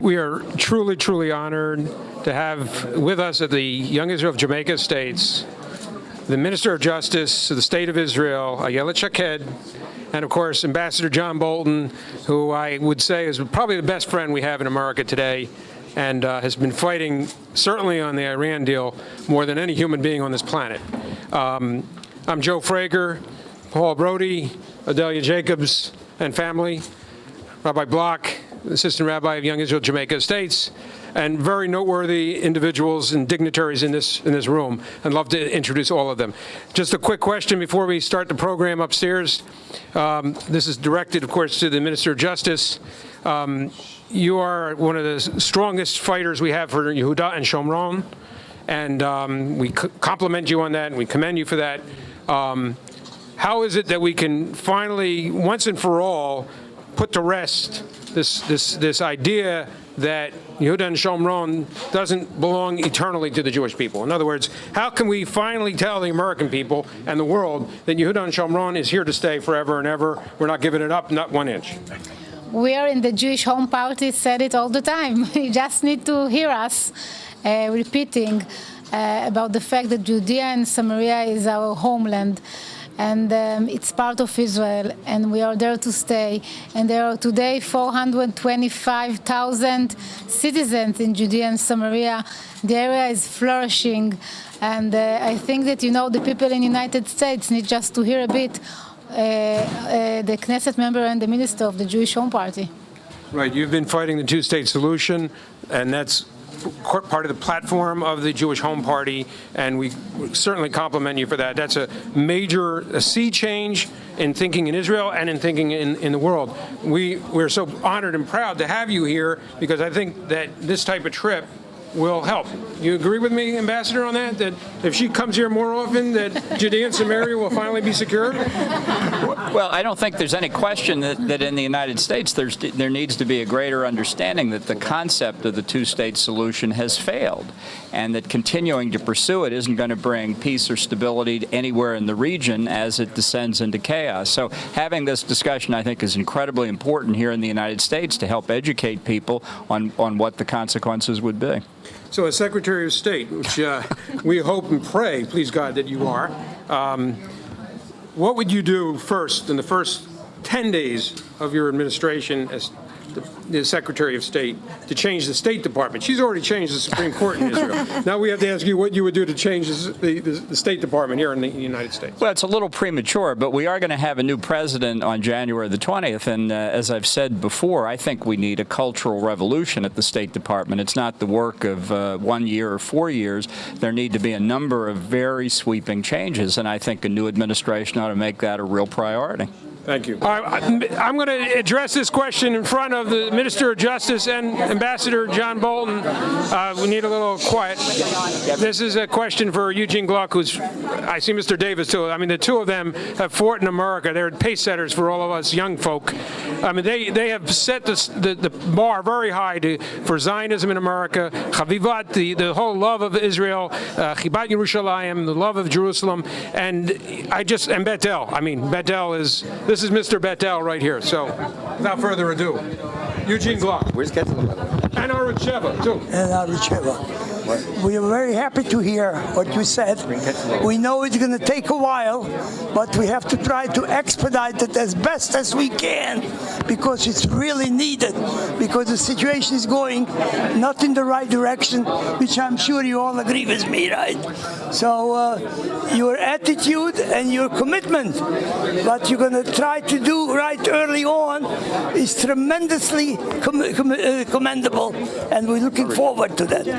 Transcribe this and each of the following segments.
We are truly, truly honored to have with us at the Young Israel of Jamaica Estates the Minister of Justice of the State of Israel, Ayelet Shaked, and of course Ambassador John Bolton, who I would say is probably the best friend we have in America today, and has been fighting certainly on the Iran deal more than any human being on this planet. I'm Joe Frager, Paul Brody, Adelia Jacobs, and family, Rabbi Block, Assistant Rabbi of Young Israel Jamaica Estates, and very noteworthy individuals and dignitaries in this room. I'd love to introduce all of them. Just a quick question before we start the program upstairs. This is directed, of course, to the Minister of Justice. You are one of the strongest fighters we have for Yehuda and Shomron, and we compliment you on that, and we commend you for that. How is it that we can finally, once and for all, put to rest this idea that Yehuda and Shomron doesn't belong eternally to the Jewish people? In other words, how can we finally tell the American people and the world that Yehuda and Shomron is here to stay forever and ever? We're not giving it up, not 1 inch. We are in the Jewish Home Party, said it all the time. You just need to hear us repeating about the fact that Judea and Samaria is our homeland. And it's part of Israel, and we are there to stay. And there are today 425,000 citizens in Judea and Samaria. The area is flourishing, and I think that, the people in the United States need just to hear a bit the Knesset member and the minister of the Jewish Home Party. Right, you've been fighting the two-state solution, and that's part of the platform of the Jewish Home Party, and we certainly compliment you for that. That's a major sea change in thinking in Israel and in thinking in the world. We're so honored and proud to have you here because I think that this type of trip will help. You agree with me, Ambassador, on that? That if she comes here more often, that Judea and Samaria will finally be secure? Well, I don't think there's any question that in the United States there needs to be a greater understanding that the concept of the two-state solution has failed, and that continuing to pursue it isn't going to bring peace or stability anywhere in the region as it descends into chaos. So having this discussion, I think, is incredibly important here in the United States to help educate people on what the consequences would be. So as Secretary of State, which we hope and pray, please God, that you are, what would you do first in the first 10 days of your administration as the Secretary of State to change the State Department? She's already changed the Supreme Court in Israel. Now we have to ask you what you would do to change the State Department here in the United States. Well, it's a little premature, but we are going to have a new president on January the 20th. And as I've said before, I think we need a cultural revolution at the State Department. It's not the work of 1 year or 4 years. There need to be a number of very sweeping changes, and I think a new administration ought to make that a real priority. Thank you. All right, I'm going to address this question in front of the Minister of Justice and Ambassador John Bolton. We need a little quiet. This is a question for Eugene Gluck, who's, I see Mr. Davis too. I mean, the two of them have fought in America. They're pace setters for all of us young folk. I mean, they have set the bar very high for Zionism in America, Chavivat, the whole love of Israel, Chibat Yerushalayim, the love of Jerusalem, and Betel. I mean, Betel is... This is Mr. Betel right here. So, without further ado, Eugene Gluck. Where's Ketzler? And Arut Sheva, too. And Arut Sheva. We are very happy to hear what you said. We know it's going to take a while, but we have to try to expedite it as best as we can because it's really needed, because the situation is going not in the right direction, which I'm sure you all agree with me, right? So your attitude and your commitment, what you're going to try to do right early on, is tremendously commendable, and we're looking forward to that.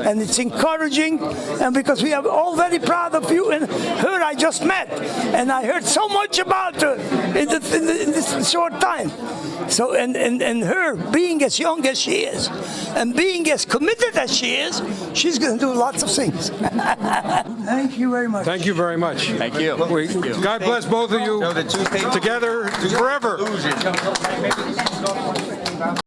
And it's encouraging, and because we are all very proud of you, and her I just met, and I heard so much about her in this short time. So, and her being as young as she is, and being as committed as she is, she's going to do lots of things. Thank you very much. Thank you very much. Thank you. God bless both of you together forever.